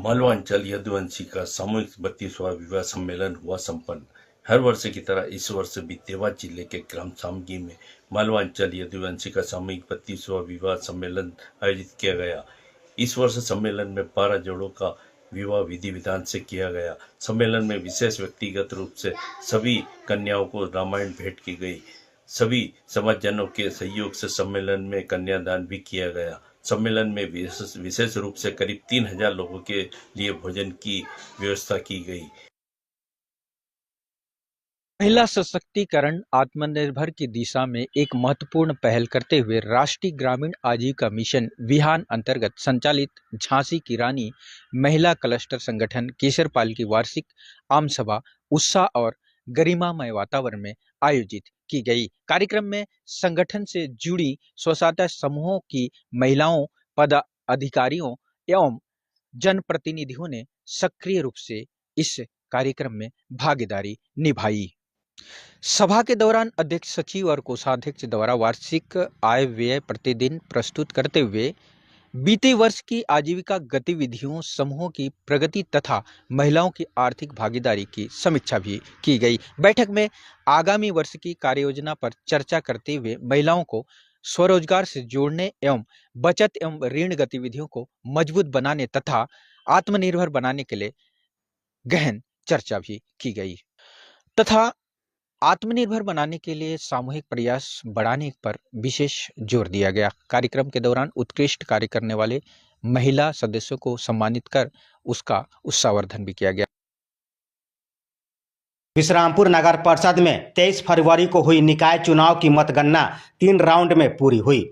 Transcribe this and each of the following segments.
मालवा अंचल यदुवंशी का सामूहिक 32वां विवाह सम्मेलन हुआ संपन्न। हर वर्ष की तरह इस वर्ष भी देवास जिले के ग्राम सामगी में मालवा अंचल यदुवंशी का सामूहिक 32वां विवाह सम्मेलन आयोजित किया गया। इस वर्ष सम्मेलन में 12 जोड़ों का विवाह विधि विधान से किया गया। सम्मेलन में विशेष व्यक्तिगत रूप से सभी कन्याओं को रामायण भेंट की गई। सभी समाजजनों के सहयोग से सम्मेलन में कन्यादान भी किया गया। सम्मेलन में विशेष रूप से करीब 3000 लोगों के लिए भोजन की व्यवस्था की गई। महिला सशक्तिकरण आत्मनिर्भर की दिशा में एक महत्वपूर्ण पहल करते हुए राष्ट्रीय ग्रामीण आजीविका मिशन विहान अंतर्गत संचालित झांसी की रानी महिला क्लस्टर संगठन केसरपाल की वार्षिक आम सभा उत्साह और गरिमामय वातावरण में आयोजित की गई। कार्यक्रम में संगठन से जुड़ी स्वसहायता समूहों की महिलाओं, पदाधिकारियों एवं जनप्रतिनिधियों ने सक्रिय रूप से इस कार्यक्रम में भागीदारी निभाई। सभा के दौरान अध्यक्ष सचिव और कोषाध्यक्ष द्वारा वार्षिक आय व्यय प्रतिदिन प्रस्तुत करते हुए बीते वर्ष की आजीविका गतिविधियों, समूहों की प्रगति तथा महिलाओं की आर्थिक भागीदारी की समीक्षा भी की गई। बैठक में आगामी वर्ष की कार्ययोजना पर चर्चा करते हुए महिलाओं को स्वरोजगार से जोड़ने एवं बचत एवं ऋण गतिविधियों को मजबूत बनाने तथा आत्मनिर्भर बनाने के लिए गहन चर्चा भी की गई तथा आत्मनिर्भर बनाने के लिए सामूहिक प्रयास बढ़ाने पर विशेष जोर दिया गया। कार्यक्रम के दौरान उत्कृष्ट कार्य करने वाले महिला सदस्यों को सम्मानित कर उसका उत्साहवर्धन भी किया गया। विश्रामपुर नगर परिषद में 23 फरवरी को हुई निकाय चुनाव की मतगणना 3 राउंड में पूरी हुई।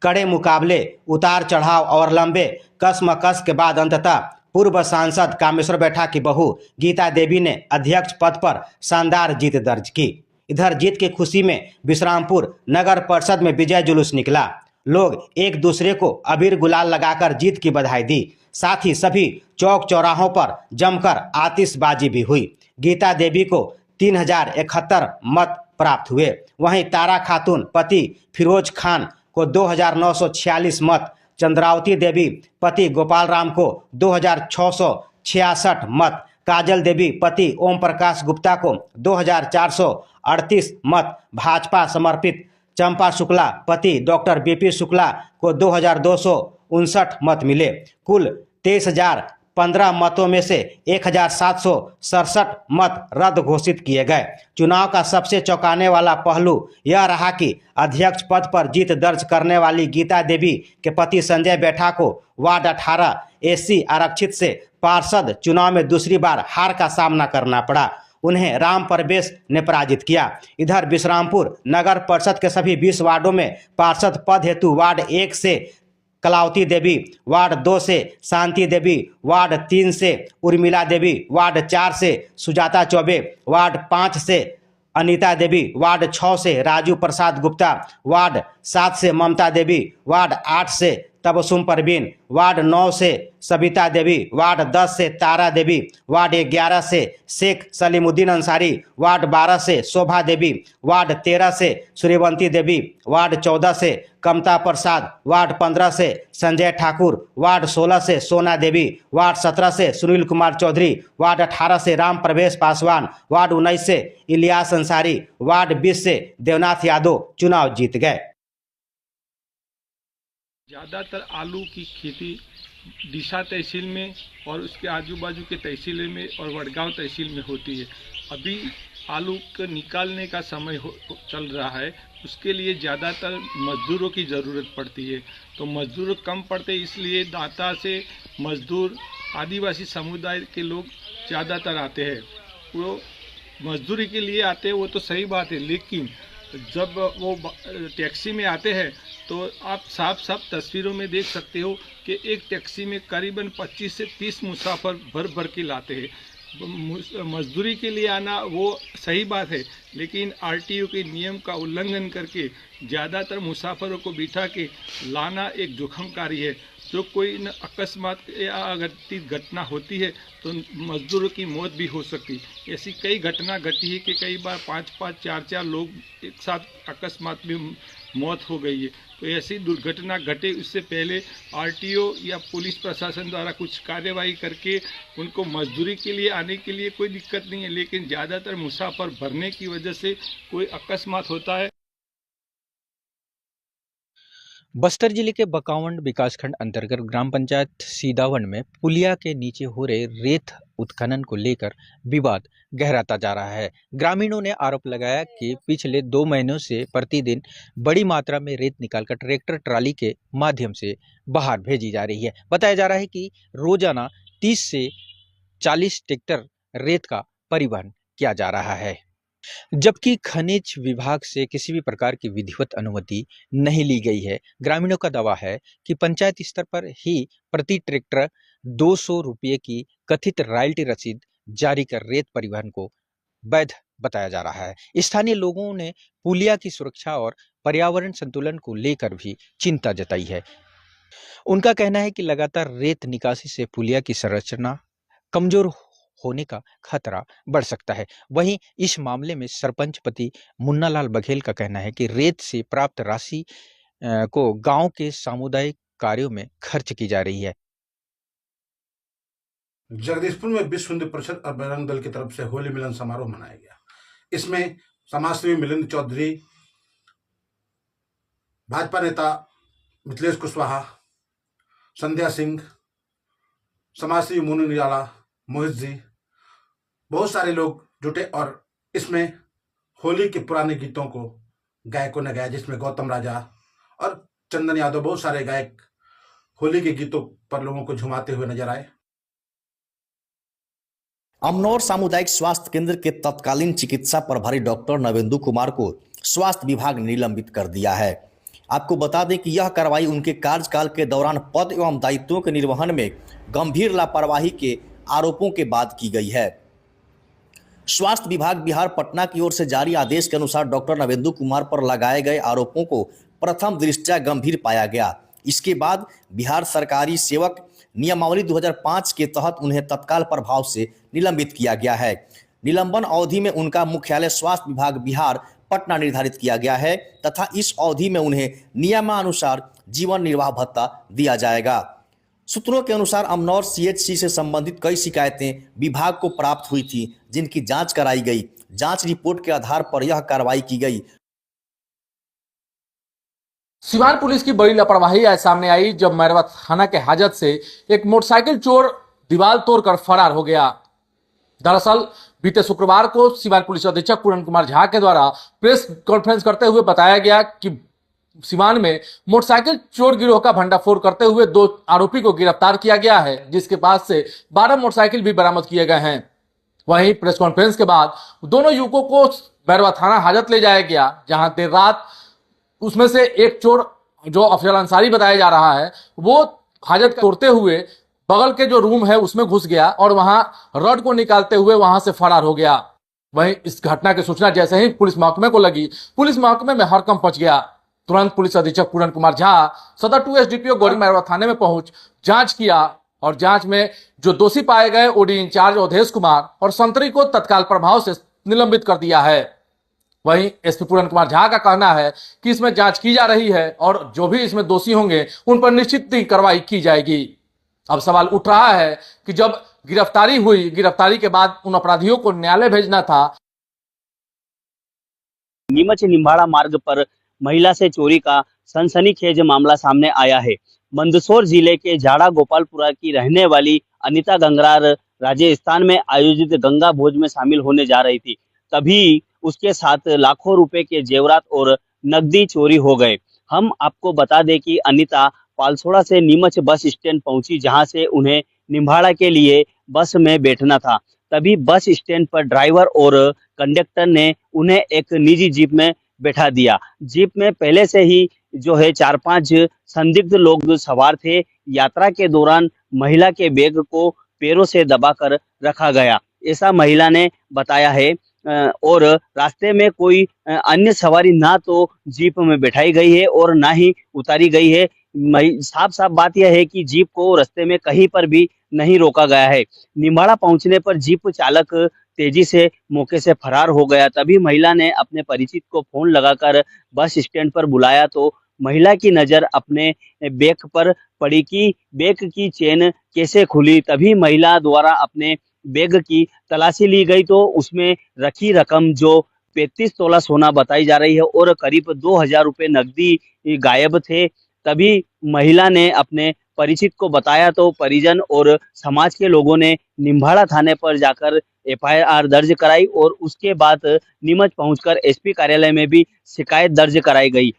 कड़े मुकाबले, उतार चढ़ाव और लंबे कसमकस के बाद अंततः पूर्व सांसद कामेश्वर बैठा की बहू गीता देवी ने अध्यक्ष पद पर शानदार जीत दर्ज की। इधर जीत की खुशी में विश्रामपुर नगर परिषद में विजय जुलूस निकला। लोग एक दूसरे को अबीर गुलाल लगाकर जीत की बधाई दी। साथ ही सभी चौक चौराहों पर जमकर आतिशबाजी भी हुई। गीता देवी को 3071 मत प्राप्त हुए। वहीं तारा खातून पति फिरोज खान को 2946 मत, चंद्रावती देवी पति गोपाल राम को 2666 मत, काजल देवी पति ओम प्रकाश गुप्ता को 2438 मत, भाजपा समर्पित चंपा शुक्ला पति डॉक्टर बीपी शुक्ला को 2259 मत मिले। कुल 23,015 मतों में से 1767 मत रद्द घोषित किए गए। चुनाव का सबसे चौंकाने वाला पहलू यह रहा कि अध्यक्ष पद पर जीत दर्ज करने वाली गीता देवी के पति संजय बैठा को वार्ड 18 एससी आरक्षित से पार्षद चुनाव में दूसरी बार हार का सामना करना पड़ा। उन्हें राम परवेश ने पराजित किया। इधर विश्रामपुर नगर परिषद के सभी 20 वार्डों में पार्षद पद हेतु वार्ड 1 से कलावती देवी, वार्ड 2 से शांति देवी, वार्ड 3 से उर्मिला देवी, वार्ड 4 से सुजाता चौबे, वार्ड 5 से अनीता देवी, वार्ड 6 से राजू प्रसाद गुप्ता, वार्ड 7 से ममता देवी, वार्ड 8 से तबसुम परवीन, वार्ड 9 से सबिता देवी, वार्ड 10 से तारा देवी, वार्ड 11 से शेख सलीमुद्दीन अंसारी, वार्ड 12 से शोभा देवी, वार्ड 13 से सूर्यवंती देवी, वार्ड 14 से कमता प्रसाद, वार्ड 15 से संजय ठाकुर, वार्ड 16 से सोना देवी, वार्ड 17 से सुनील कुमार चौधरी, वार्ड 18 से राम प्रवेश पासवान, वार्ड 19 से इलियास अंसारी, वार्ड 20 से देवनाथ यादव चुनाव जीत गए। ज़्यादातर आलू की खेती डीसा तहसील में और उसके आजू बाजू के तहसील में और वडगांव तहसील में होती है। अभी आलू को निकालने का समय चल रहा है, उसके लिए ज़्यादातर मजदूरों की ज़रूरत पड़ती है। तो मजदूर कम पड़ते, इसलिए दाता से मजदूर आदिवासी समुदाय के लोग ज़्यादातर आते हैं। वो मजदूरी के लिए आते हैं, वो तो सही बात है, लेकिन जब वो टैक्सी में आते हैं तो आप साफ तस्वीरों में देख सकते हो कि एक टैक्सी में करीबन 25 से 30 मुसाफिर भर के लाते हैं। मजदूरी के लिए आना वो सही बात है, लेकिन आरटीओ के नियम का उल्लंघन करके ज़्यादातर मुसाफिरों को बिठा के लाना एक जोखिमकारी है। जो कोई न अकस्मात या अघटित घटना होती है तो मजदूरों की मौत भी हो सकती। ऐसी कई घटना घटी है कि कई बार 5-5, 4-4 लोग एक साथ अकस्मात में मौत हो गई है। तो ऐसी दुर्घटना घटे उससे पहले आरटीओ या पुलिस प्रशासन द्वारा कुछ कार्यवाही करके उनको मजदूरी के लिए आने के लिए कोई दिक्कत नहीं है, लेकिन ज़्यादातर मुसाफिर भरने की वजह से कोई अकस्मात होता है। बस्तर जिले के बकावंड विकासखंड अंतर्गत ग्राम पंचायत सीदावन में पुलिया के नीचे हो रहे रेत उत्खनन को लेकर विवाद गहराता जा रहा है। ग्रामीणों ने आरोप लगाया कि पिछले 2 महीनों से प्रतिदिन बड़ी मात्रा में रेत निकालकर ट्रैक्टर ट्राली के माध्यम से बाहर भेजी जा रही है। बताया जा रहा है कि रोजाना 30 से 40 ट्रैक्टर रेत का परिवहन किया जा रहा है, जबकि खनिज विभाग से किसी भी प्रकार की विधिवत अनुमति नहीं ली गई है। ग्रामीणों का दावा है कि पंचायत स्तर पर ही प्रति ट्रैक्टर 200 रुपये की कथित रॉयल्टी रसीद जारी कर रेत परिवहन को वैध बताया जा रहा है। स्थानीय लोगों ने पुलिया की सुरक्षा और पर्यावरण संतुलन को लेकर भी चिंता जताई है। उनका कहना है कि लगातार रेत निकासी से पुलिया की संरचना कमजोर होने का खतरा बढ़ सकता है। वहीं इस मामले में सरपंच पति मुन्नालाल बघेल का कहना है कि रेत से प्राप्त राशि को गांव के सामुदायिक कार्यों में खर्च की जा रही है। जगदीशपुर में विश्व हिंदू परिषद और बजरंग दल की तरफ से होली मिलन समारोह मनाया गया। इसमें समाजसेवी मिलिंद चौधरी, भाजपा नेता मिथिलेश कुशवाहा, संध्या सिंह, समाजसेवी मोनू निराला, मोहित जी, बहुत सारे लोग जुटे और इसमें होली के पुराने गीतों को गायकों ने गाया, जिसमें गौतम राजा और चंदन यादव, बहुत सारे गायक होली के गीतों पर लोगों को झुमाते हुए नजर आए। अमनौर सामुदायिक स्वास्थ्य केंद्र के तत्कालीन चिकित्सा प्रभारी डॉक्टर नवेंदु कुमार को स्वास्थ्य विभाग ने निलंबित कर दिया है। आपको बता दें कि यह कार्रवाई उनके कार्यकाल के दौरान पद एवं दायित्वों के निर्वहन में गंभीर लापरवाही के आरोपों के बाद की गई है। स्वास्थ्य विभाग बिहार पटना की ओर से जारी आदेश के अनुसार डॉक्टर नवेंदु कुमार पर लगाए गए आरोपों को प्रथम दृष्टया गंभीर पाया गया। इसके बाद बिहार सरकारी सेवक नियमावली 2005 के तहत उन्हें तत्काल प्रभाव से निलंबित किया गया है। निलंबन अवधि में उनका मुख्यालय स्वास्थ्य विभाग बिहार पटना निर्धारित किया गया है तथा इस अवधि में उन्हें नियमानुसार जीवन निर्वाह भत्ता दिया जाएगा। सूत्रों के अनुसार अमनौर सीएचसी से संबंधित कई शिकायतें विभाग को प्राप्त हुई थी, जिनकी जांच कराई गई। जांच रिपोर्ट के आधार पर यह कार्रवाई की गई। सिवान पुलिस की बड़ी लापरवाही आज सामने आई जब मैरवा थाना के हाजत से एक मोटरसाइकिल चोर दीवार तोड़कर फरार हो गया। दरअसल बीते शुक्रवार को सिवान पुलिस अधीक्षक पूरन कुमार झा के द्वारा प्रेस कॉन्फ्रेंस करते हुए बताया गया कि सिवान में मोटरसाइकिल चोर गिरोह का भंडाफोड़ करते हुए 2 आरोपी को गिरफ्तार किया गया है, जिसके पास से 12 मोटरसाइकिल भी बरामद किए गए हैं। वहीं प्रेस कॉन्फ्रेंस के बाद दोनों युवकों को मैरवा थाना हाजत ले जाया गया, जहां देर रात उसमें से एक चोर जो अफजल अंसारी बताया जा रहा है, वो हाजत तोड़ते हुए बगल के जो रूम है उसमें घुस गया और वहां रॉड को निकालते हुए वहां से फरार हो गया। वहीं इस घटना की सूचना जैसे ही पुलिस महकमे को लगी, पुलिस महकमे में हड़कंप मच गया। तुरंत पुलिस अधीक्षक पूरन कुमार झा सदर 2 एसडीपीओ गौरी मैरवा थाने में पहुंच जांच किया और जांच में जो दोषी पाए गए ओडी इंचार्ज अवधेश कुमार और संतरी को तत्काल प्रभाव से निलंबित कर दिया है। वहीं एसपी पूरन कुमार झा का कहना है कि इसमें जांच की जा रही है और जो भी इसमें दोषी होंगे उन पर निश्चित ही कार्रवाई की जाएगी। अब सवाल उठ रहा है कि जब गिरफ्तारी हुई, गिरफ्तारी के बाद उन अपराधियों को न्यायालय भेजना था। नीमच निम्बाड़ा मार्ग पर महिला से चोरी का सनसनीखेज मामला सामने आया है। मंदसौर जिले के झाड़ा गोपालपुरा की रहने वाली अनिता गंगरार राजस्थान में आयोजित गंगा भोज में शामिल होने जा रही थी, तभी उसके साथ लाखों रुपए के जेवरात और नकदी चोरी हो गए। हम आपको बता दें कि अनिता पालसोड़ा से नीमच बस स्टैंड पहुंची, जहां से उन्हें निम्बाड़ा के लिए बस में बैठना था। तभी बस स्टैंड पर ड्राइवर और कंडक्टर ने उन्हें एक निजी जीप में बैठा दिया। जीप में पहले से ही जो है 4-5 संदिग्ध लोग सवार थे। यात्रा के दौरान महिला के बैग को पैरों से दबाकर रखा गया, ऐसा महिला ने बताया है। और रास्ते में कोई अन्य सवारी ना तो जीप में बैठाई गई है और ना ही उतारी गई है। साफ साफ बात यह है कि जीप को रास्ते में कहीं पर भी नहीं रोका गया है। निम्बाड़ा पहुंचने पर जीप चालक तेजी से मौके से फरार हो गया। तभी महिला ने अपने परिचित को फोन लगाकर बस स्टैंड पर बुलाया तो महिला की नजर अपने बैग पर पड़ी कि बैग की चेन कैसे खुली। तभी महिला द्वारा अपने बैग की तलाशी ली गई तो उसमें रखी रकम जो 35 तोला सोना बताई जा रही है और करीब 2000 रुपये नकदी गायब थे। तभी महिला ने अपने परिचित को बताया तो परिजन और समाज के लोगों ने निम्बाड़ा थाने पर जाकर एफआईआर दर्ज कराई और उसके बाद नीमच पहुंचकर एसपी कार्यालय में भी शिकायत दर्ज कराई गई।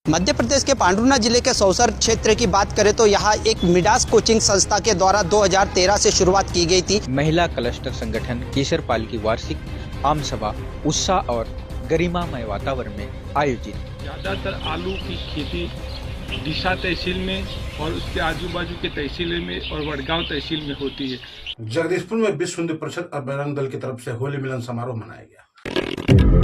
मध्य प्रदेश के पांडुर्ना जिले के सौसर क्षेत्र की बात करें तो यहाँ एक मिडास कोचिंग संस्था के द्वारा 2013 से शुरुआत की गई थी। महिला क्लस्टर संगठन केसरपाल की वार्षिक आम सभा उत्साह और गरिमामय वातावरण में आयोजित। ज़्यादातर आलू की खेती डीसा तहसील में और उसके आजू बाजू के तहसील में और वडगांव तहसील में होती है। जगदीशपुर में विश्व हिंदू परिषद और बजरंग दल की तरफ से होली मिलन समारोह मनाया गया।